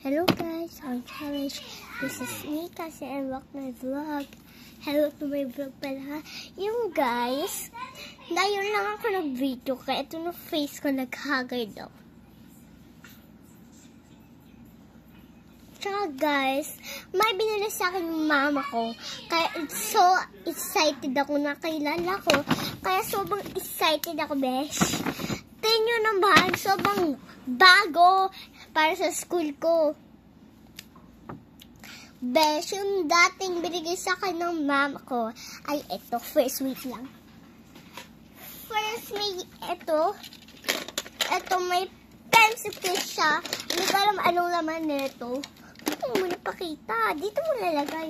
Hello guys, I'm Challenge. This is me kasi I rock my vlog. Hello to my vlog pala. Yung guys, ngayon lang ako nag-video kaya ito na face ko naghagard daw. Tsaka guys, may binili sa akin yung mama ko. Kaya so excited ako na kilala ko. Kaya sobrang excited ako, besh. Tingnan nyo naman, sobrang bago para sa school ko. Besh, yung dating binigay sa akin ng mama ko ay ito. First, wait lang. First, may ito. Ito, may pencil case siya. Hindi ko alam anong laman nito. Hindi mo napakita. Dito mo lalagay.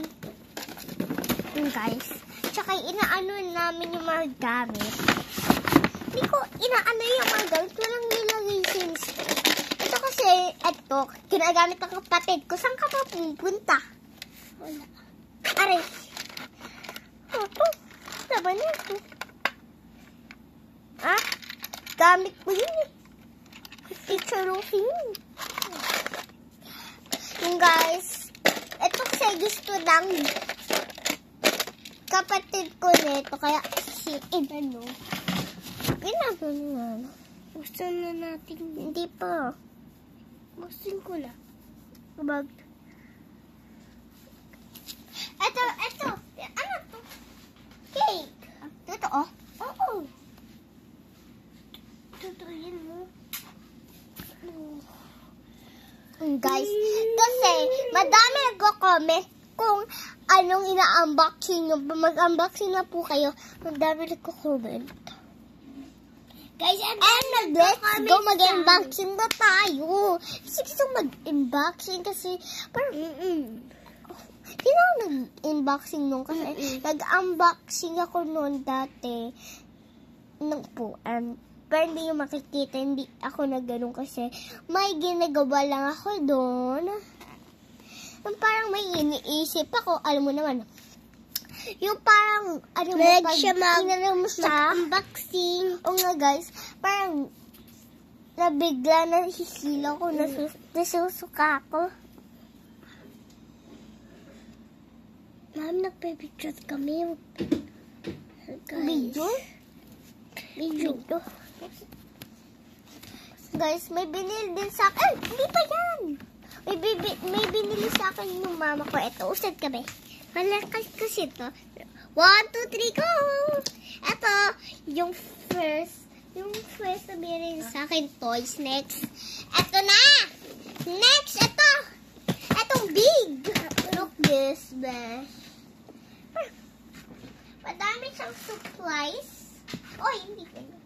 Yung guys. Tsaka inaano namin yung mga gamit. Hindi ko inaano yung mga gamit. Walang nilagay since. Ito kasi, ito, ginagamit ng kapatid ko. Saan ka pa pupunta? Wala. Aray. Ito. Laban na ito. Ah? Gamit ko yun eh. Teacher Rosie yun. Yung guys, ito kasi gusto ng kapatid ko nito. Kaya si Idano. Ginagawa nga. Gusto na natin. Hindi pa. Gusto ko na. Bag. Ito. Ano to? Cake. Totoo? Oo. Totoo yan mo. Guys, kasi madami nagko-comment kung anong ina-unboxing nyo. Mag-unboxing na po kayo. Madami nagko-comment. Guys, let's go mag-unboxing na tayo. Kasi gusto mag-unboxing kasi parang hindi na ako nag-unboxing nung kasi nag-unboxing ako noon dati nung upuan. Pero hindi yung makikita, hindi ako nagganong kasi may ginagawa lang ako doon. Yung parang may iniisip ako, alam mo naman. Yung parang, ano mo, pag inano mo sa unboxing. O nga guys, parang nabigla na hihila ko, nasusuka ako. Ma'am, nagpe-picture kami. Video? Video. Guys, may binili din sa akin. Hindi pa yan. May binili sa akin yung mama ko. Ito, usad kami. Malakas kasi ito. 1, 2, 3, go! Ito, yung first na binili sa akin, toys. Next. Ito na! Next, ito! Itong big! Look this, besh. Madami siyang supplies. Oh, hindi ganyan.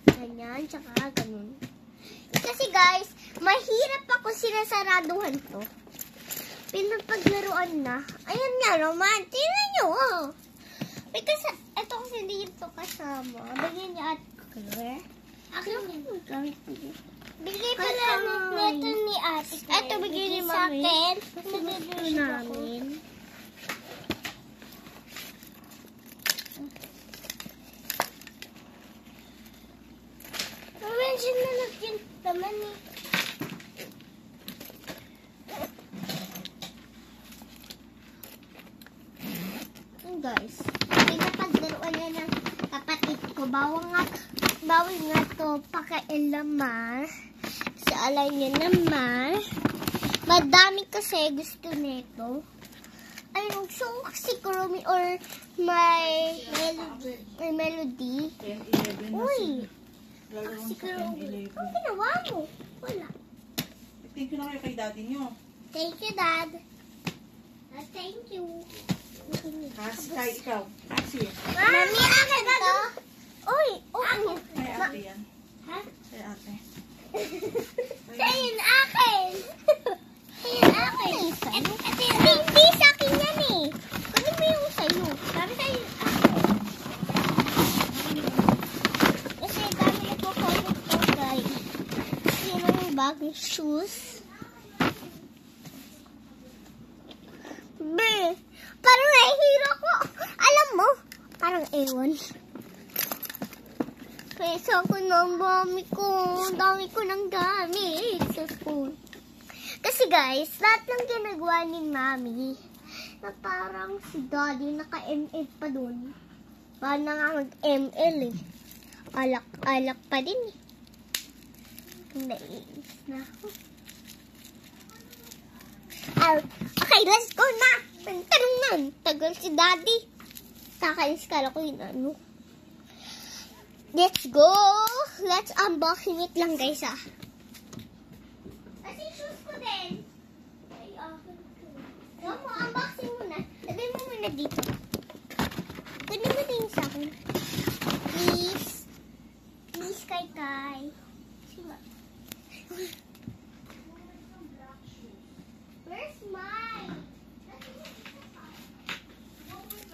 Ganyan, tsaka ganun. Kasi guys, mahirap ako sinasaraduhan to. Pinapaglaruan na. Ayan nga naman. Tingnan nyo, oh. Because, ito kasi hindi ito kasama. Bigyan niya at color. Ako yung gamit ko. Bigay pala nito ni ate. Ito, bigyan ni mami. Sa akin. Sa namin. Medyo nalagyan naman eh. Guys, pinapagdaruan na ng kapatid ko. Bawal nga to pakailaman. Sa alay niya naman. Madami kasi gusto nito. Ayun, so si Kurumi or my melody. Uy! Siguro, ang ginawa mo? Wala. Thank you na kayo kay daddy nyo. Thank you, Dad. Thank you. Kasi kay ikaw. Kasi. Mami, akin to. Uy, Kay ate yan. Ha? Kay ate. Sa'yo akin. Sa'yo akin. Hindi sa akin yan eh. Kunin mo yung sa'yo. Sabi sa'yo akin. Kasi dami nagpo-comment ko guys. Yun ang bagong shoes. Parang nahihiro ko. Alam mo, parang ewan. Kesa ko ng dami ko ng gamit sa school. Kasi guys, guys, lahat ng ginagawa ni Mami na parang si Daddy naka-ML pa dun. Paano nga mag-ML eh. Alak pa din eh. Naiis na ako. Okay, let's go na. Tanong na. Tagal si Daddy. Kakainis kala ko yun ano. Let's go. Let's unboxing it lang guys ah. Kasi shoes ko din. Ay, mo, unboxing muna. Lagay mo muna dito. Pwede mo din sa akin. Please. Please, Kai. Where's mine?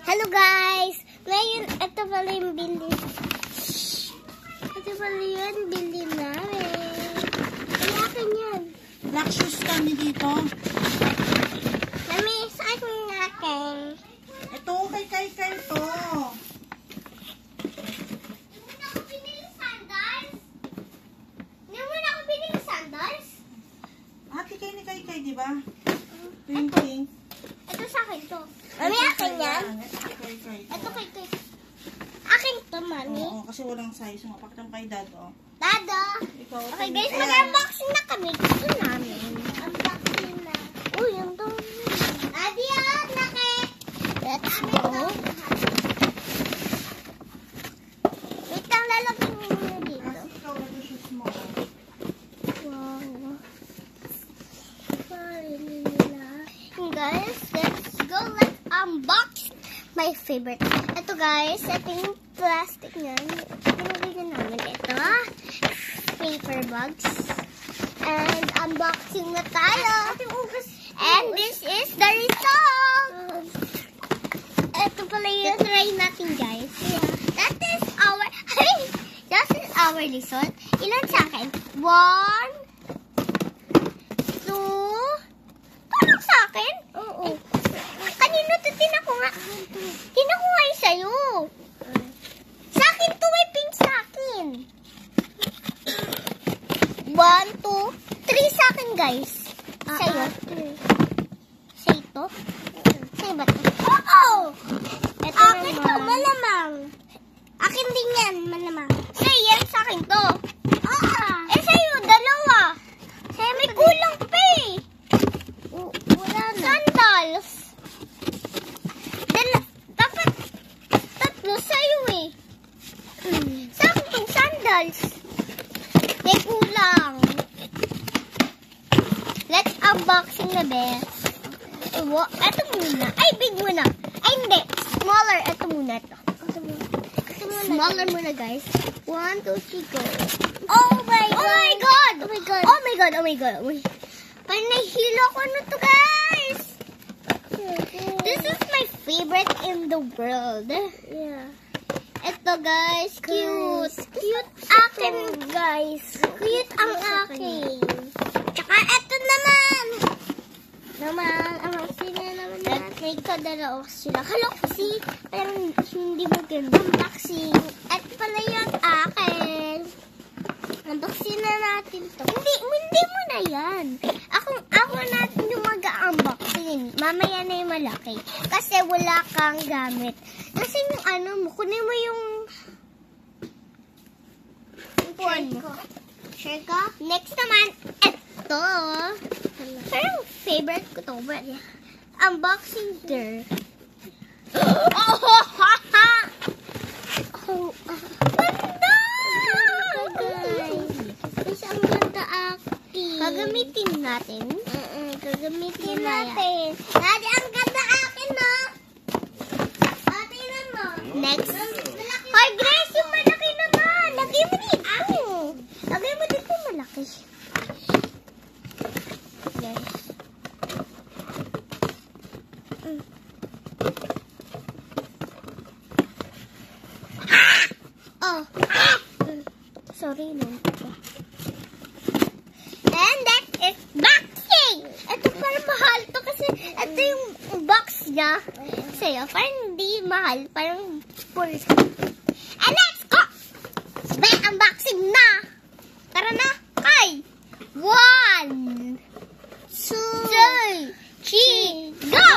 Hello guys! Ngayon, ito pala yung building. Ito pala yung building namin. Ay, akin yan. Black shoes kami dito. Mami, sa akin natin. Ito, kay to. Hati kayo ni Kay, di ba? Pink. Ito sa akin to. Mami, akin yan? Ito kay. Akin to, Mami. Oo, kasi walang size. Mapakita mo kay Dad, oh. Dado! Ikaw, Okay guys, mag-unboxing na kami. Gusto namin. Unboxing na. Uy, yung to. Daddy, laki! Let's go. Wait lang, lalagyan mo muna dito. Kasi ikaw na shoes mo. Wow. Guys, let's go. Let's unbox my favorite. Ito guys, ito yung plastic niyan. Pinagay na namin ito. Paper bags. And unboxing na tayo. And this is the result. Ito pala yung try natin guys. That is our result. Ilan sa akin? 1, 2. Parang sa akin? Oo. Kanino ito tinakuha? Tinakuha yung sa'yo. Sa akin to, may pink sa akin. 1, 2, 3 sa akin guys. Sa'yo. Sa'yo to? Sa'yo ba to? Oo! Akin to, malamang. Akin din yan, malamang. Sa'yo yan, sa akin to. Eh sa'yo, dalawa. Sa'yo may kulang pa eh. Wala na. Sandals. Dapat tatlo sa'yo eh. Sa akin tong sandals. May kulang. Let's unboxing na best. Ito muna. Ay, big muna. Ay, hindi. Smaller. Ito muna. Ito. Smaller muna, guys. 1, 2, 3, go. Oh my God! Oh my God! Oh my God! Oh my God! Oh my God! Parang nahihilo ko na to, guys! This is my favorite in the world. Yeah. Ito, guys. Cute. Cute akin, guys. Cute ang akin. Tsaka ito naman. Unboxing na naman natin. May kadalaw sila. Hello, kasi parang hindi mo ganda. Unboxing. At pala yung akin. Unboxing na natin to. Hindi mo na yan. Ako natin yung mag-unboxing. Mamaya na yung malaki. Kasi wala kang gamit. Kasi yung ano mo, kunin mo yung phone mo. Share ko. Next naman, ito. Parang favorite ko to. Unboxing there. Ganda! Guys, ang ganda akin. Gagamitin natin. Gagamitin natin. Daddy, ang ganda akin, no? Tingnan mo. Next. Hoy, Grace, yung malaki naman. Lagay mo dito. Lagay mo dito malaki. Yes. Sorry, no. And that is boxing! Ito parang mahal to kasi ito yung box niya. Sa'yo, parang hindi mahal. Parang purse. And let's go! Sabay, unboxing na! Tara na, Kai! 1, 2, 3, go!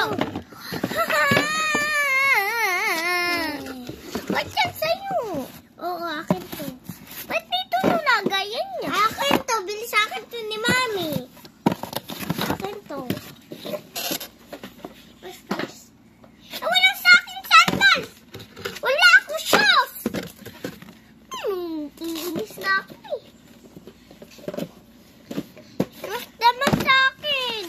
Ba't yan sa'yo? Oo, akin to. Ba't dito nilagayan niya? Akin to. Bilis akin to ni Mami. Akin to. Basta. Wala sa akin sandals. Wala ako shoes. Iinis na ako eh. Basta naman sa akin.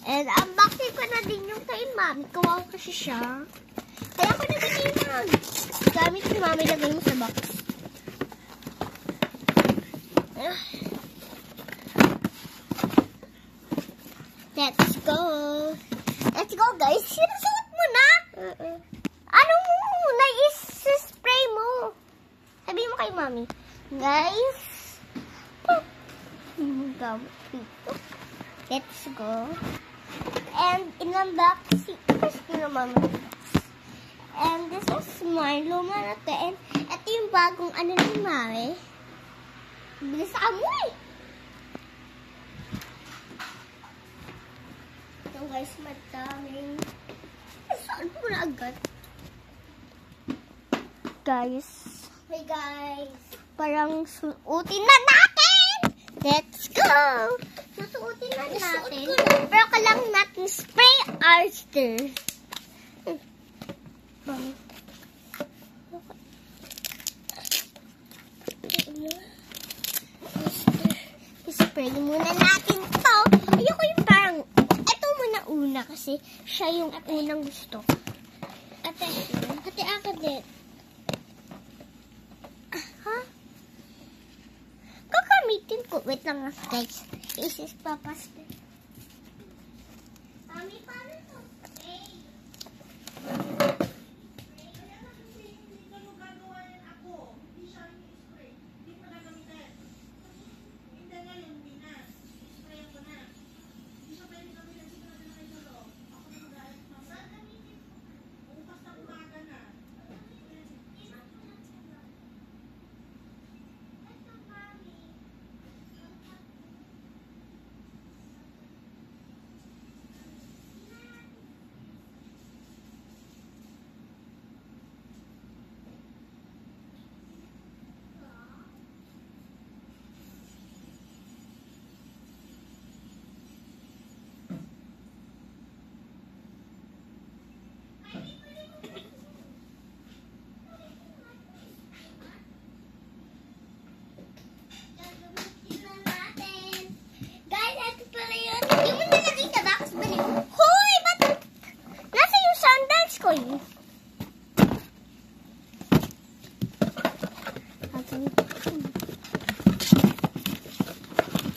And unboxing ko na din yung kay Mami. Kawawa kasi siya. Kaya ko na din yung gamit ni Mami, lagay mo sa box. Let's go. Let's go, guys. Sinusuot mo na. Anong nai-spray mo? Sabihin mo kay Mami. Guys. Gamit dito. Let's go. And in-unboxing na Mami. And this is my luma na to. And ito yung bagong ano ni Mami. Bilis sa amoy. Ito guys, madaming. Saan mo na agad? Guys. Hey guys. Parang suotin na natin. Let's go. Susuotin na natin. Pero kailangan natin spray oyster. Spray muna natin to. Ayoko yung parang, ito muna una kasi siya yung unang gusto. Ate ako din. Ha? Kakamitin ko. Wait lang guys. Isis papas din. Mami, paano to?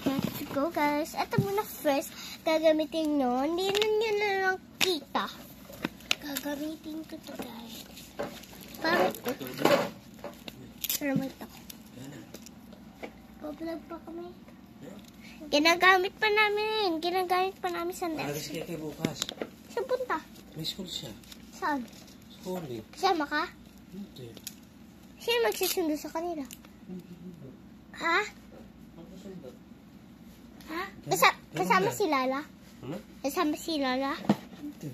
Let's go guys. Ito muna first. Gagamitin nyo. Hindi nyo na lang kita. Gagamitin ko to guys. Bakit ko? Pero may tako. Pablog pa kami. Ginagamit pa namin. Ginagamit pa namin sa next. Alas kayo bukas. Saan punta? May school siya. Saan? School eh. Kasama ka? Hindi. Sino magsusundo sa kanila? Ha? Ha? Kasama si Lala? Kasama si Lala? Hindi.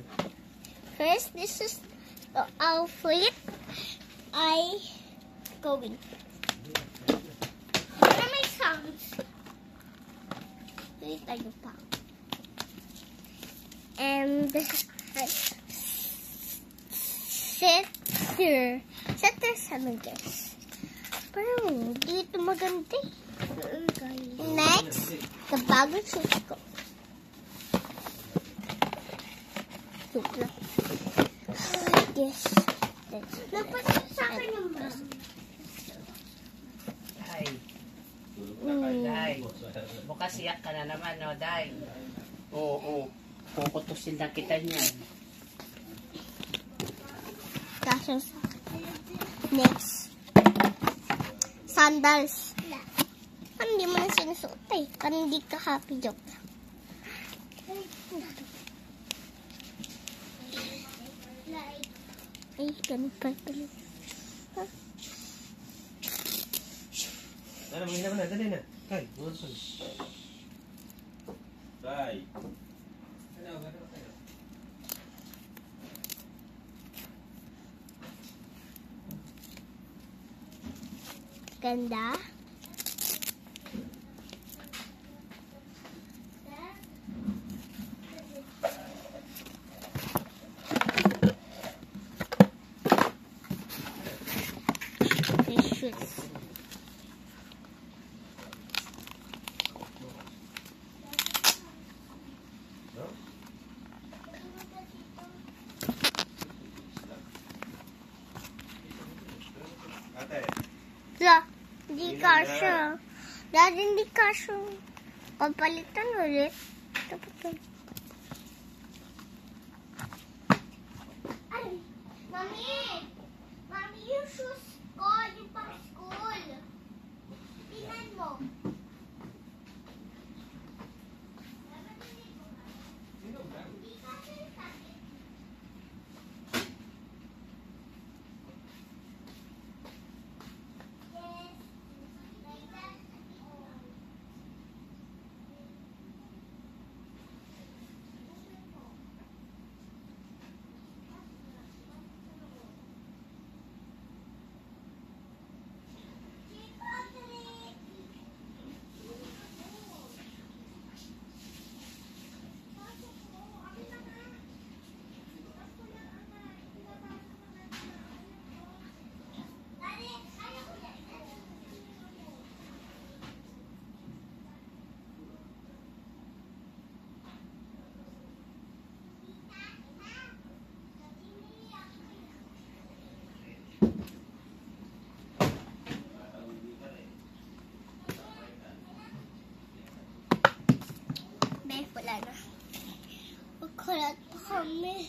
First, this is the outfit I going. Para may sounds. Wait, tayo pa. And set here. Set here sana guys. Parang dito maganda eh. Next, the bagong shoes ko. Super. Yes. Napasok sa akin yung bag. Day. Day. Bukas iyak ka na naman, no, Day? Oo. Puputusin lang kita niyan. Next. Sandals. Hindi mo na sinusuot eh. Parang hindi ka happy, joke lang. Ay, ganun pa pala. Ano, mahina mo na. Dali na. Kay, buwan pa. Tay. Ano kayo? Ganda. Fishes. Ate. Di kasha. Dati hindi kasha. Papalitan ulit. Tapos yun. Ay, Mami! Mami, yung shoes ko, yung pang school. Tingnan mo. Hindi kasha yung sakit. Yes. Like that. Wala na. Magkulat pa kami.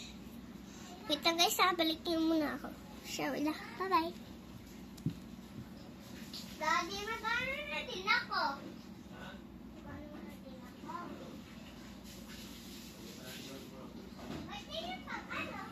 Wait lang guys, balik niyo muna ako. Siya wala. Bye-bye. Daddy, magkano na din ako? Magkano na din ako? Ba't din pa? Ano?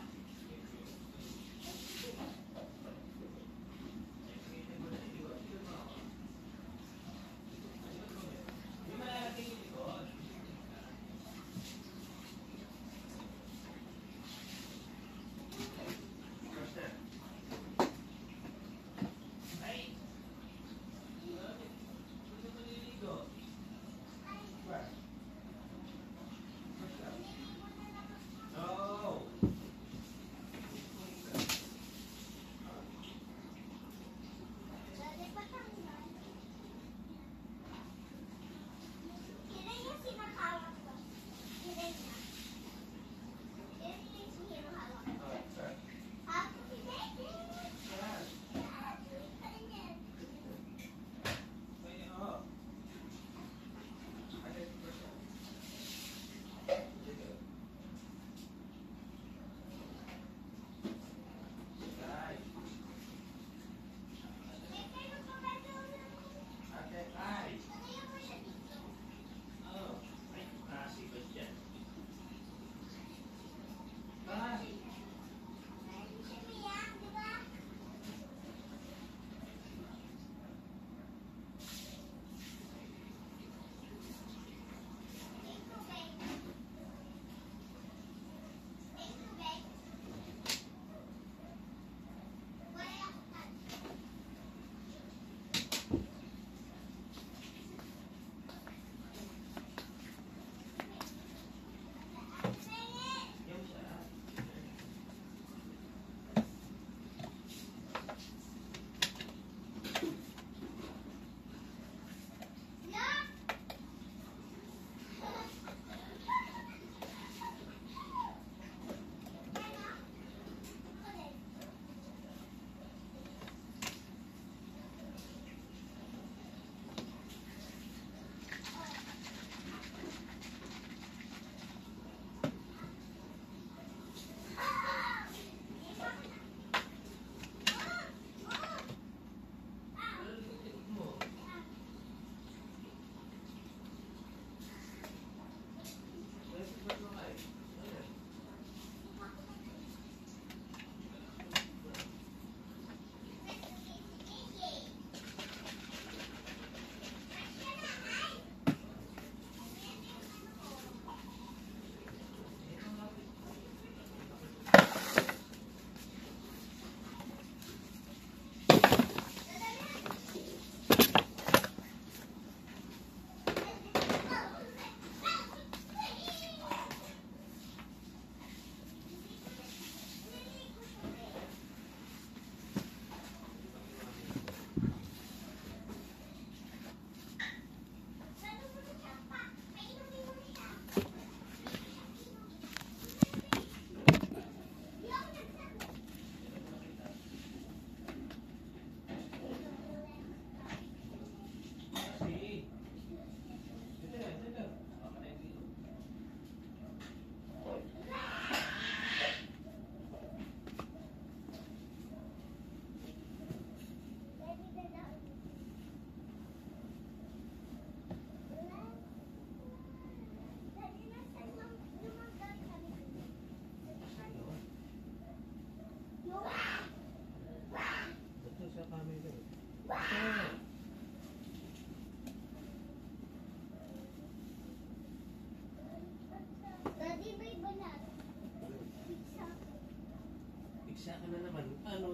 na naman. Ano?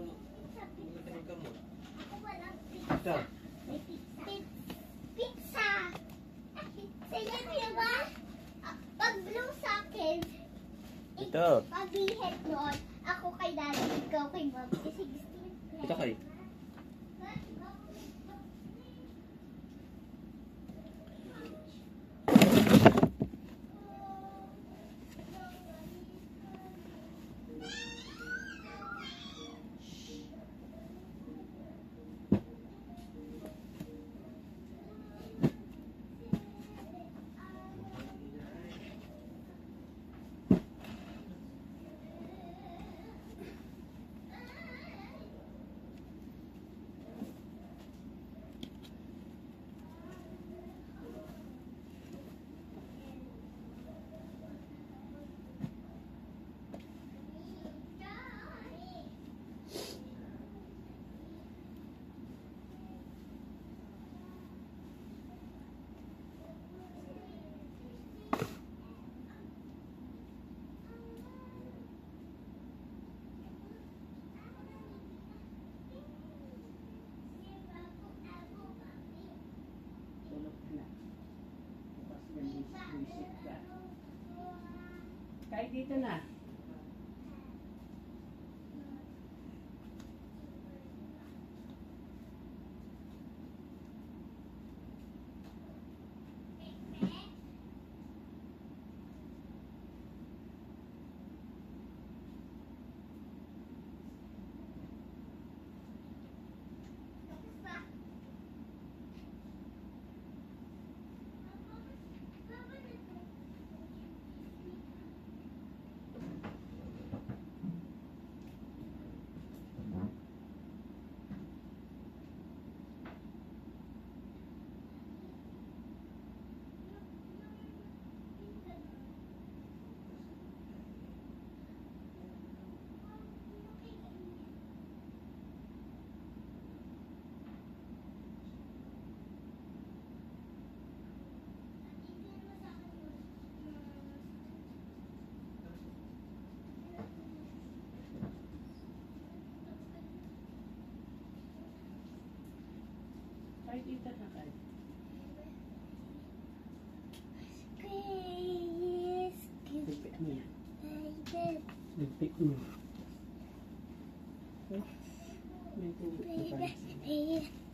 Nagkaroon ka mo. Ako walang Ito. pizza. May pizza. Pizza! Sige, kuya ba? Pag blue sa akin, Ito. pag-ihet noon, ako kay daddy, ikaw kay mom. Kasi gusto niya. Ito kay. Tulog ka na. Bukas na visit ka. Kahit dito na. Kahit dito na kayo. Ligpit mo yan. Ligpit mo. May tubig na tayo.